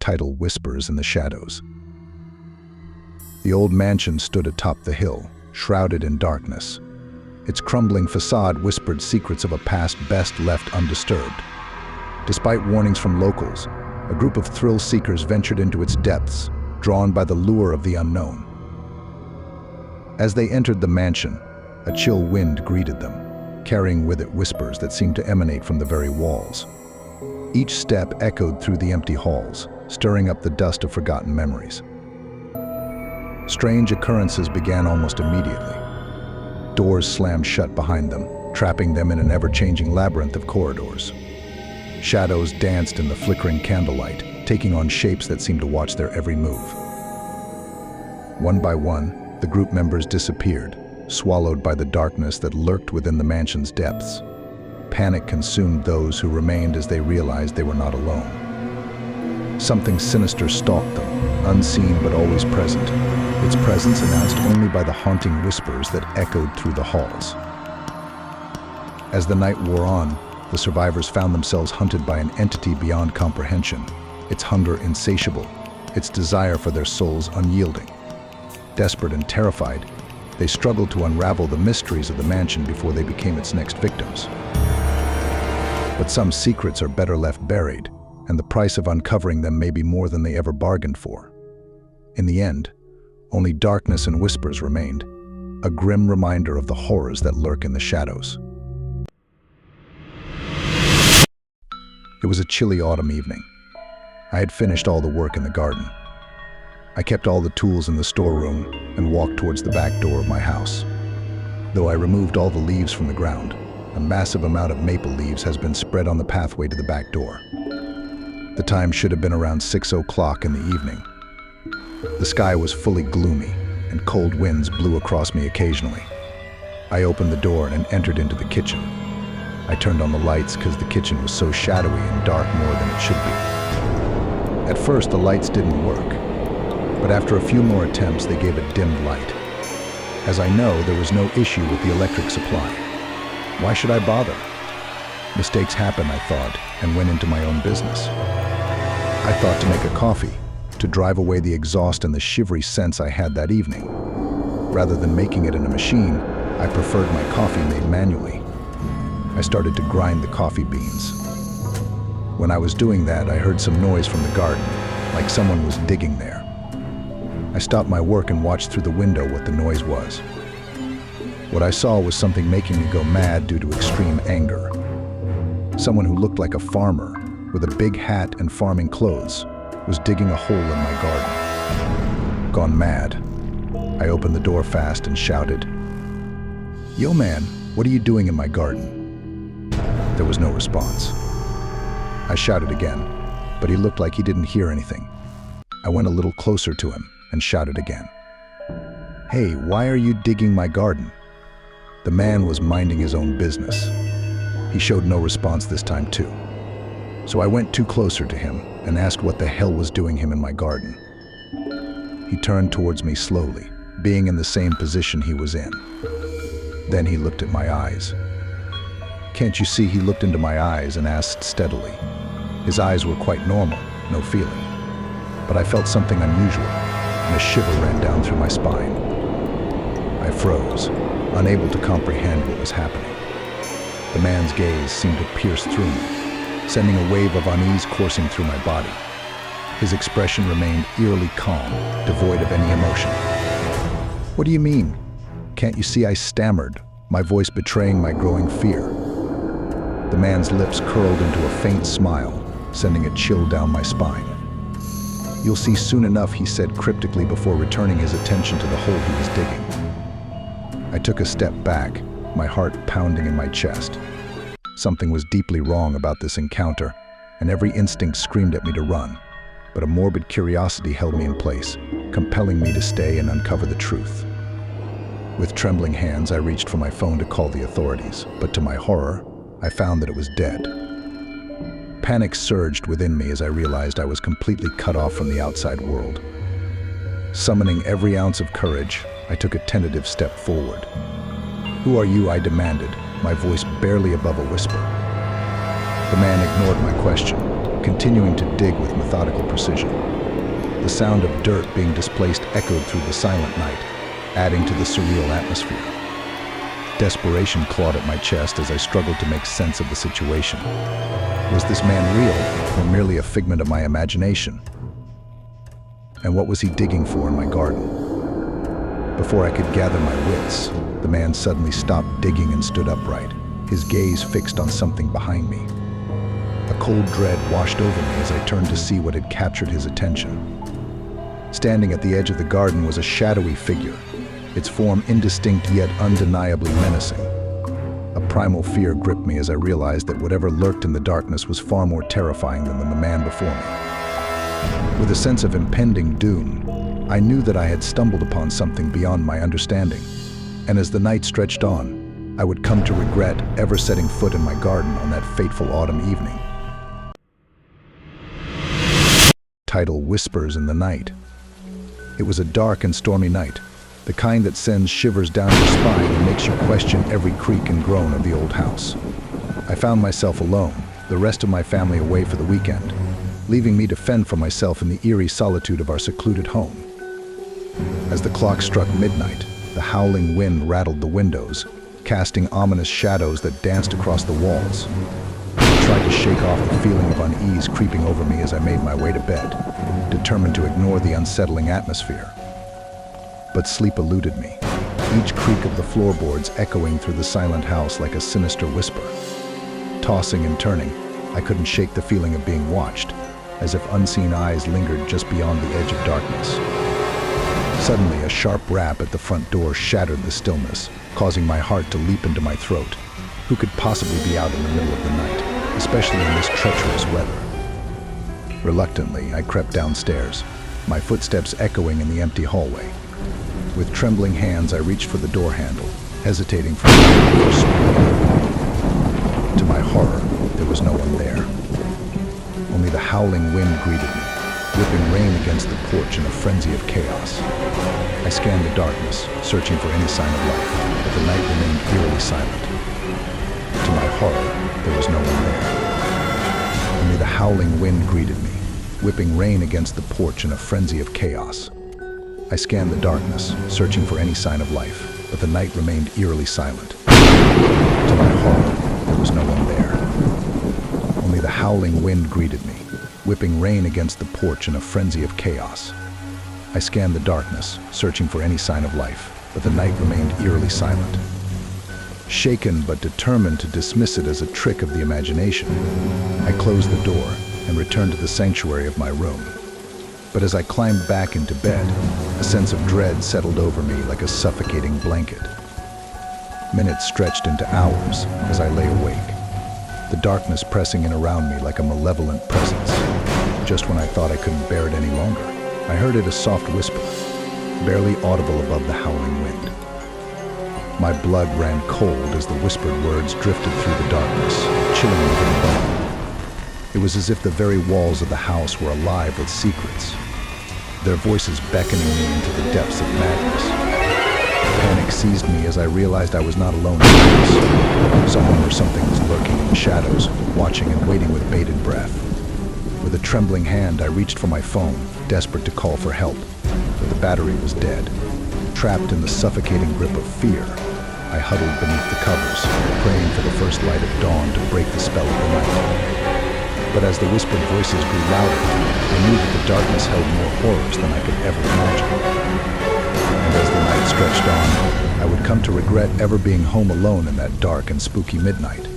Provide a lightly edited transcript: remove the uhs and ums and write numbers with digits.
title Whispers in the Shadows. The old mansion stood atop the hill, shrouded in darkness. Its crumbling facade whispered secrets of a past best left undisturbed. Despite warnings from locals, a group of thrill-seekers ventured into its depths, drawn by the lure of the unknown. As they entered the mansion, a chill wind greeted them, carrying with it whispers that seemed to emanate from the very walls. Each step echoed through the empty halls, stirring up the dust of forgotten memories. Strange occurrences began almost immediately. Doors slammed shut behind them, trapping them in an ever-changing labyrinth of corridors. Shadows danced in the flickering candlelight, taking on shapes that seemed to watch their every move. One by one, the group members disappeared, swallowed by the darkness that lurked within the mansion's depths. Panic consumed those who remained as they realized they were not alone. Something sinister stalked them, unseen but always present, its presence announced only by the haunting whispers that echoed through the halls. As the night wore on, the survivors found themselves hunted by an entity beyond comprehension, its hunger insatiable, its desire for their souls unyielding. Desperate and terrified, they struggled to unravel the mysteries of the mansion before they became its next victims. But some secrets are better left buried, and the price of uncovering them may be more than they ever bargained for. In the end, only darkness and whispers remained, a grim reminder of the horrors that lurk in the shadows. It was a chilly autumn evening. I had finished all the work in the garden. I kept all the tools in the storeroom and walked towards the back door of my house. Though I removed all the leaves from the ground, a massive amount of maple leaves has been spread on the pathway to the back door. The time should have been around 6 o'clock in the evening. The sky was fully gloomy, and cold winds blew across me occasionally. I opened the door and entered into the kitchen. I turned on the lights because the kitchen was so shadowy and dark more than it should be. At first, the lights didn't work, but after a few more attempts, they gave a dimmed light. As I know, there was no issue with the electric supply. Why should I bother? Mistakes happen, I thought, and went into my own business. I thought to make a coffee, to drive away the exhaust and the shivery sense I had that evening. Rather than making it in a machine, I preferred my coffee made manually. I started to grind the coffee beans. When I was doing that, I heard some noise from the garden, like someone was digging there. I stopped my work and watched through the window what the noise was. What I saw was something making me go mad due to extreme anger. Someone who looked like a farmer, with a big hat and farming clothes, was digging a hole in my garden. Gone mad, I opened the door fast and shouted, "Yo man, what are you doing in my garden?" There was no response. I shouted again, but he looked like he didn't hear anything. I went a little closer to him and shouted again, "Hey, why are you digging my garden?" The man was minding his own business. He showed no response this time too. So I went too closer to him and asked what the hell was doing him in my garden. He turned towards me slowly, being in the same position he was in. Then he looked at my eyes. Can't you see he looked into my eyes and asked steadily? His eyes were quite normal, no feeling. But I felt something unusual, and a shiver ran down through my spine. I froze, unable to comprehend what was happening. The man's gaze seemed to pierce through me, sending a wave of unease coursing through my body. His expression remained eerily calm, devoid of any emotion. "What do you mean?" "Can't you see?" I stammered, my voice betraying my growing fear. The man's lips curled into a faint smile, sending a chill down my spine. "You'll see soon enough," he said cryptically before returning his attention to the hole he was digging. I took a step back, my heart pounding in my chest. Something was deeply wrong about this encounter, and every instinct screamed at me to run. But a morbid curiosity held me in place, compelling me to stay and uncover the truth. With trembling hands, I reached for my phone to call the authorities, but to my horror, I found that it was dead. Panic surged within me as I realized I was completely cut off from the outside world. Summoning every ounce of courage, I took a tentative step forward. "Who are you?" I demanded, my voice barely above a whisper. The man ignored my question, continuing to dig with methodical precision. The sound of dirt being displaced echoed through the silent night, adding to the surreal atmosphere. Desperation clawed at my chest as I struggled to make sense of the situation. Was this man real, or merely a figment of my imagination? And what was he digging for in my garden? Before I could gather my wits, the man suddenly stopped digging and stood upright, his gaze fixed on something behind me. A cold dread washed over me as I turned to see what had captured his attention. Standing at the edge of the garden was a shadowy figure, its form indistinct yet undeniably menacing. A primal fear gripped me as I realized that whatever lurked in the darkness was far more terrifying than the man before me. With a sense of impending doom, I knew that I had stumbled upon something beyond my understanding, and as the night stretched on, I would come to regret ever setting foot in my garden on that fateful autumn evening. Title: Whispers in the Night. It was a dark and stormy night, the kind that sends shivers down your spine and makes you question every creak and groan of the old house. I found myself alone, the rest of my family away for the weekend, leaving me to fend for myself in the eerie solitude of our secluded home. As the clock struck midnight, the howling wind rattled the windows, casting ominous shadows that danced across the walls. I tried to shake off the feeling of unease creeping over me as I made my way to bed, determined to ignore the unsettling atmosphere. But sleep eluded me, each creak of the floorboards echoing through the silent house like a sinister whisper. Tossing and turning, I couldn't shake the feeling of being watched, as if unseen eyes lingered just beyond the edge of darkness. Suddenly, a sharp rap at the front door shattered the stillness, causing my heart to leap into my throat. Who could possibly be out in the middle of the night, especially in this treacherous weather? Reluctantly, I crept downstairs, my footsteps echoing in the empty hallway. With trembling hands, I reached for the door handle, hesitating for the first swing. To my horror, there was no one there. Only the howling wind greeted me, whipping rain against the porch in a frenzy of chaos. I scanned the darkness, searching for any sign of life, but the night remained eerily silent. To my horror, there was no one there. Only the howling wind greeted me, whipping rain against the porch in a frenzy of chaos. I scanned the darkness, searching for any sign of life, but the night remained eerily silent. To my horror, there was no one there. Only the howling wind greeted me, whipping rain against the porch in a frenzy of chaos. I scanned the darkness, searching for any sign of life, but the night remained eerily silent. Shaken but determined to dismiss it as a trick of the imagination, I closed the door and returned to the sanctuary of my room. But as I climbed back into bed, a sense of dread settled over me like a suffocating blanket. Minutes stretched into hours as I lay awake, the darkness pressing in around me like a malevolent presence. Just when I thought I couldn't bear it any longer, I heard it a soft whisper, barely audible above the howling wind. My blood ran cold as the whispered words drifted through the darkness, chilling me to the bone. It was as if the very walls of the house were alive with secrets, their voices beckoning me into the depths of madness. Panic seized me as I realized I was not alone in the house. Someone or something was lurking in the shadows, watching and waiting with bated breath. With a trembling hand, I reached for my phone, desperate to call for help, but the battery was dead. Trapped in the suffocating grip of fear, I huddled beneath the covers, praying for the first light of dawn to break the spell of the night. But as the whispered voices grew louder, I knew that the darkness held more horrors than I could ever imagine. And as the night stretched on, I would come to regret ever being home alone in that dark and spooky midnight.